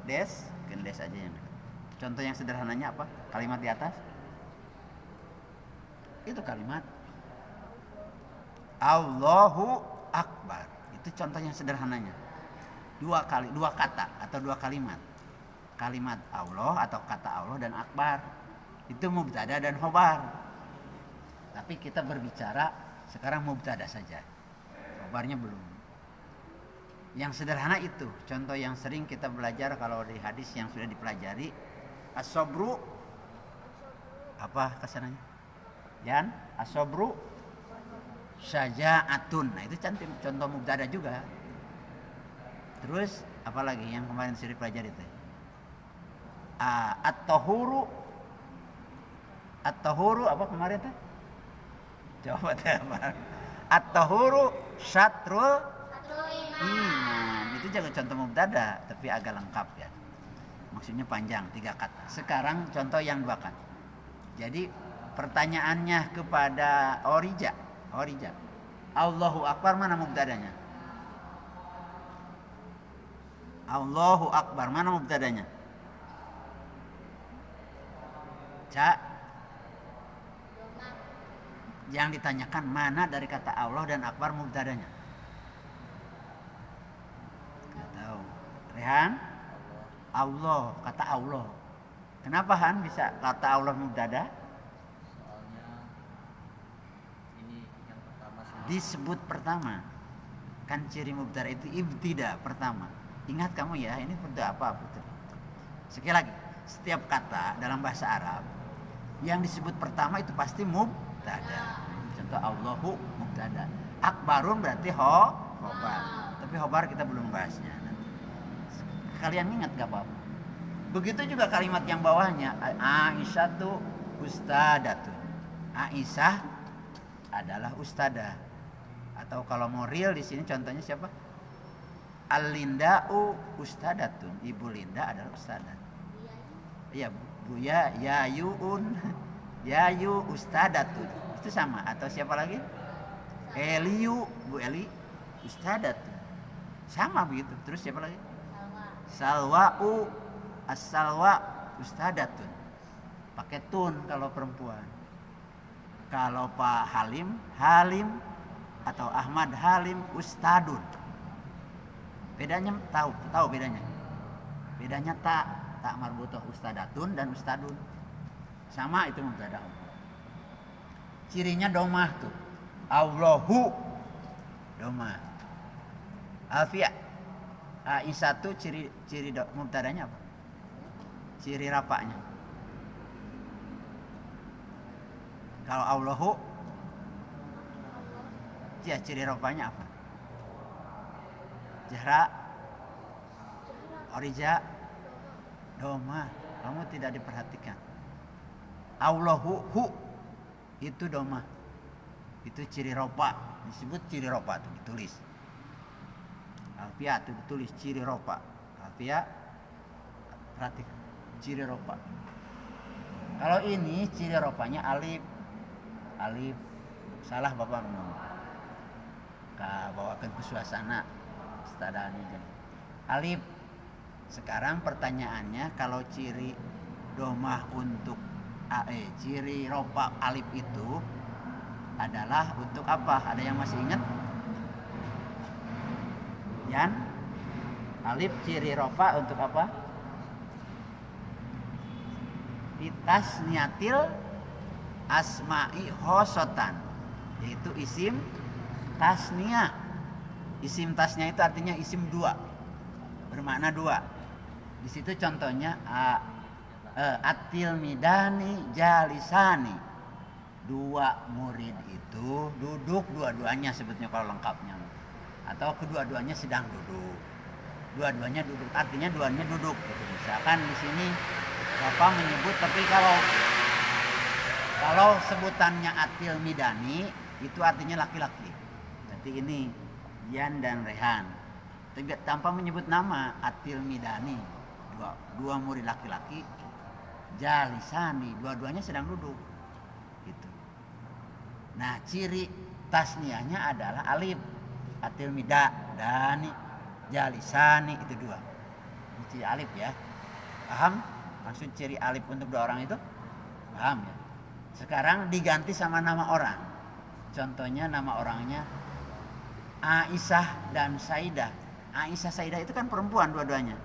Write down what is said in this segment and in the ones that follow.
Gendes aja yang dekat. Contoh yang sederhananya apa? Kalimat di atas. Itu kalimat Allahu Akbar. Itu contoh yang sederhananya. Dua kata atau dua kalimat. Kalimat Allah atau kata Allah dan Akbar. Itu mubtada dan khobar. Tapi kita berbicara sekarang mubtada saja. Khobarnya belum. Yang sederhana itu, contoh yang sering kita belajar kalau di hadis yang sudah dipelajari, as-sabru apa kesananya? Yan, as-sabru syaja'atun. Nah, itu cantik contoh mubtada juga. Terus apa lagi yang kemarin sudah dipelajari itu? At-tahuru apa kemarin tuh? Coba apa? At-tahuru syatrul iman. Itu juga contoh mubtada tapi agak lengkap ya. Maksudnya panjang 3 kata. Sekarang contoh yang 2 kata. Jadi pertanyaannya kepada Orija. Allahu Akbar mana mubtadanya? Allahu Akbar mana mubtadanya? Yang ditanyakan mana dari kata Allah dan Akbar mubtadanya? Enggak tahu. Rehan? Allah, kata Allah. Kenapa Han bisa kata Allah mubtada? Soalnya ini yang pertama disebut pertama. Kan ciri mubtada itu ibtida pertama. Ingat kamu ya, ini pada apa putri? Sekali lagi, setiap kata dalam bahasa Arab yang disebut pertama itu pasti mubtada. Contoh Allahu mubtada. Akbarun berarti khobar. Tapi khobar kita belum bahasnya. Kalian ingat gak apa-apa? Begitu juga kalimat yang bawahnya, Aisyatu ustadatun. Aisyah adalah ustadah. Atau kalau mau real di sini contohnya siapa? Al-Linda'u ustadatun. Ibu Linda adalah ustadah. Iya, Buya Yayuun. Yayu ustadatun. Itu sama. Atau siapa lagi? Eliu, Bu Eli ustadatun. Sama begitu. Terus siapa lagi? Salwa'u as-salwa ustadatun. Pakai tun kalau perempuan. Kalau Pak Halim atau Ahmad Halim ustadun. Bedanya tahu bedanya. Bedanya tak marbutoh ustadatun dan ustadun. Sama itu mubtada. Cirinya domah tuh. Allahu domah. Alfiya. Aisyah tuh ciri mubtadanya apa? Ciri rapaknya. Kalau Allahu ya ciri rapaknya apa? Jahra, Orija, doma. Kamu tidak diperhatikan. Allahu itu doma. Itu ciri ropa. Disebut ciri ropa tuh ditulis. Alfiya itu ditulis ciri ropa. Alfiya perhatikan ciri ropa. Kalau ini ciri ropanya alif. Salah Bapak ngomong. Bawakan ke suasana stadani jadi. Alif. Sekarang pertanyaannya kalau ciri domah untuk ciri ropa alif itu adalah untuk apa? Ada yang masih ingat? Yan, alif ciri rofa untuk apa? Fitas niatil asma'i khosotan, yaitu isim tasnia. Isim tasnia itu artinya isim 2, bermakna 2. Di situ contohnya atil midani jalisani. 2 murid itu duduk dua-duanya sebetulnya kalau lengkapnya. Atau kedua-duanya sedang duduk. Dua-duanya duduk, artinya duanya duduk. Misalkan di sini Bapak menyebut, tapi kalau sebutannya atil midani itu artinya laki-laki. Berarti ini Yan dan Rehan. Tapi tanpa menyebut nama atil midani, dua murid laki-laki, jalisani, dua-duanya sedang duduk. Gitu. Nah, ciri tasniahnya adalah alif. Atil mida dani jalisani itu 2. ciri alif ya. Paham? Maksud ciri alif untuk dua orang itu? Paham ya? Sekarang diganti sama nama orang. Contohnya nama orangnya Aisyah dan Saidah. Aisyah Saidah itu kan perempuan dua-duanya.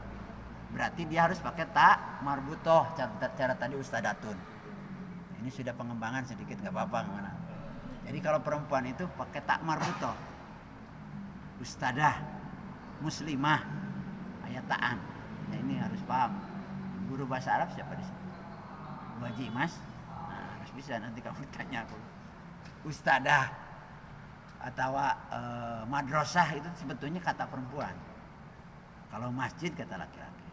Berarti dia harus pakai ta marbutoh, cara tadi ustadatun. Ini sudah pengembangan sedikit, nggak apa-apa gimana. Jadi kalau perempuan itu pakai ta marbutoh. Ustadah, muslimah, ayataan. Nah, ini harus paham. Guru bahasa Arab siapa di sini? Bu Haji Mas. Nah, harus bisa nanti kamu tanya aku. Ustadah atau madrasah itu sebetulnya kata perempuan. Kalau masjid kata laki-laki.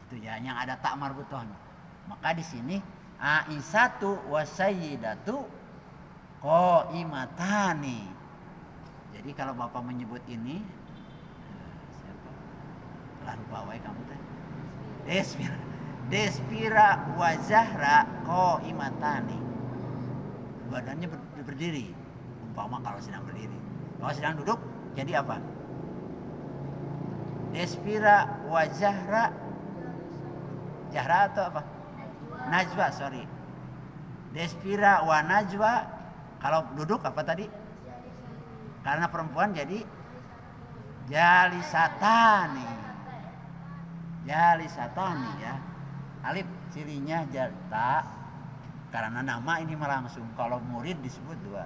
Itu ya yang ada tak marbutohnya. Maka di sini Aisyatu wa sayyidatu qaimatani. Jadi kalau Bapak menyebut ini siapa? Lah lupa wae kamu teh. Despira wa Zahra qaimatani. Badannya berdiri. Umpama kalau sedang berdiri. Kalau sedang duduk jadi apa? Despira wa Zahra. Zahra atau apa? Najwa, sorry. Despira wa Najwa. Kalau duduk apa tadi? Karena perempuan jadi jalisatani. Jalisatani ya. Alif cirinya jalta. Karena nama ini langsung. Kalau murid disebut dua.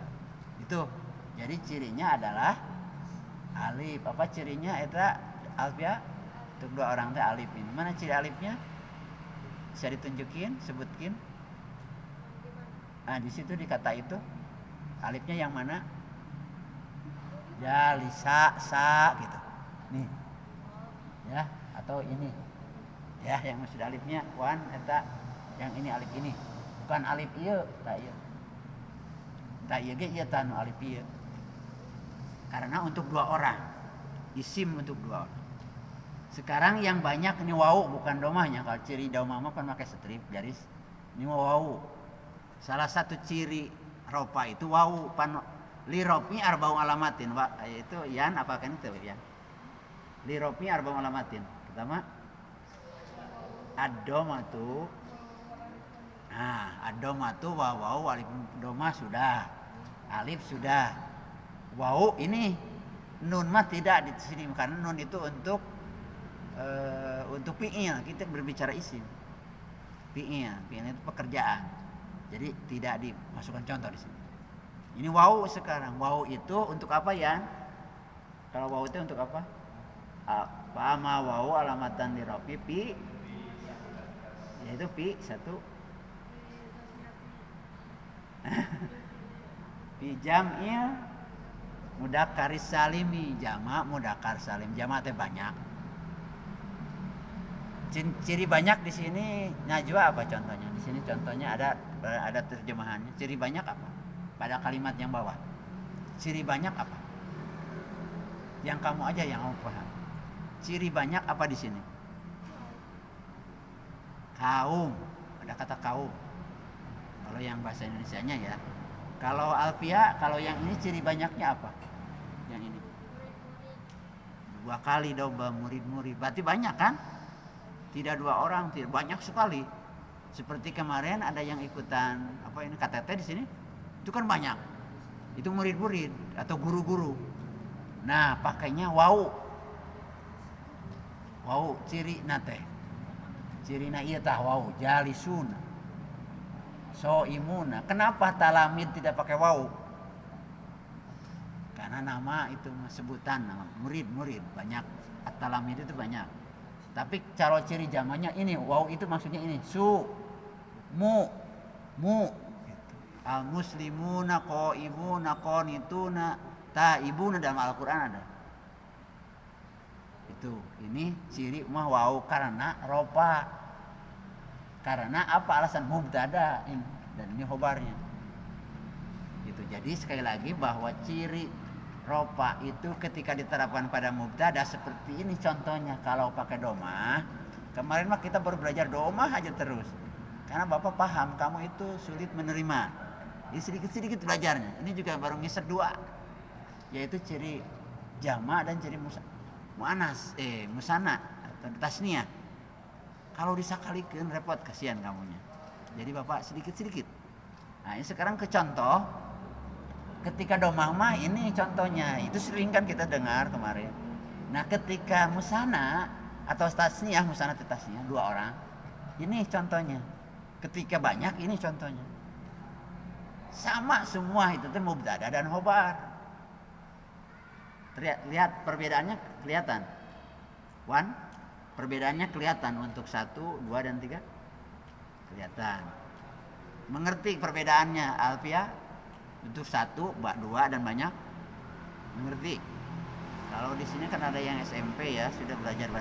Itu. Jadi cirinya adalah alif. Apa cirinya? Eta alfia. Untuk dua orang teh alif ini. Mana ciri alifnya? Bisa ditunjukin, sebutkin. Nah, di situ di kata itu alifnya yang mana? Ya, lisa, sa gitu. Nih. Ya, atau ini. Ya, yang maksud alifnya wan eta yang ini alif ini. Bukan alif ieu, tak ieu. Tak ieu ge ieu tanu alif ieu. Karena untuk dua orang. Isim untuk dua orang. Sekarang yang banyak ini wau bukan domahnya. Kalau ciri domah mah kan pakai strip garis. Ini wau. Salah satu ciri ropa itu wau pan li ropi arba'u alamatin. Itu yan apa kan itu ya? Li ropi arba'u alamatin. Pertama ad-domatu. Nah, ad-domatu wau alif domah sudah. Alif sudah. Wau ini nun mah tidak di sini karena nun itu untuk fi'il, kita berbicara isim. Fi'il itu pekerjaan. Jadi tidak dimasukkan contoh di sini. Ini wau sekarang. Wau itu untuk apa ya? Kalau wau itu untuk apa? Fa'ama wau alamatan li rafi fi, yaitu fi satu fi jam'il mudakkaris salimi, jamak mudakkar salim. Jamak teh banyak. Ciri banyak di sini Najwa apa contohnya? Di sini contohnya ada terjemahannya. Ciri banyak apa? Pada kalimat yang bawah. Ciri banyak apa? Yang kamu aja yang kamu paham. Ciri banyak apa di sini? Kaum. Ada kata kaum. Kalau yang bahasa Indonesianya ya. Kalau Alfia, kalau yang ini ciri banyaknya apa? Yang ini. 2 kali domba murid-murid. Berarti banyak kan? Tidak 2 orang, tidak banyak sekali. Seperti kemarin ada yang ikutan apa ini KTT di sini. Itu kan banyak. Itu murid-murid atau guru-guru. Nah, pakainya wau. Wau ciri nate. Cirina ieu tah wau jalisuna. Soimuna. Kenapa talamid tidak pakai wau? Karena nama itu sebutan nama murid-murid banyak. At-talamid itu banyak. Tapi kalau ciri jamannya ini wau itu maksudnya ini su mu al muslimuna qaimuna qanituna taibuna dalam Al-Qur'an ada. Itu ini ciri mah wau karena ropa. Karena apa alasan mubtada ini dan ini khobarnya. Gitu. Jadi sekali lagi bahwa ciri ropa itu ketika diterapkan pada mubtada seperti ini contohnya kalau pakai domah. Kemarin mah kita baru belajar domah aja terus. Karena Bapak paham kamu itu sulit menerima. Jadi sedikit-sedikit belajarnya. Ini juga baru ngeset 2. Yaitu ciri jama' dan ciri musana atau tasniyah. Kalau disakalikan repot, kasihan kamunya. Jadi bapak sedikit-sedikit. Nah ini sekarang ke contoh. Ketika domah mah ini contohnya. Itu sering kan kita dengar kemarin. Nah ketika musana atau tasniyah, musana atau tasniyah 2 orang, ini contohnya. Ketika banyak, ini contohnya. Sama semua itu tuh mubtada dan khobar. Lihat perbedaannya kelihatan. Wan, perbedaannya kelihatan untuk 1, 2, dan 3. Kelihatan. Mengerti perbedaannya Alfia? Untuk 1, 2, dan banyak. Mengerti? Kalau di sini kan ada yang SMP ya, sudah belajar bahasa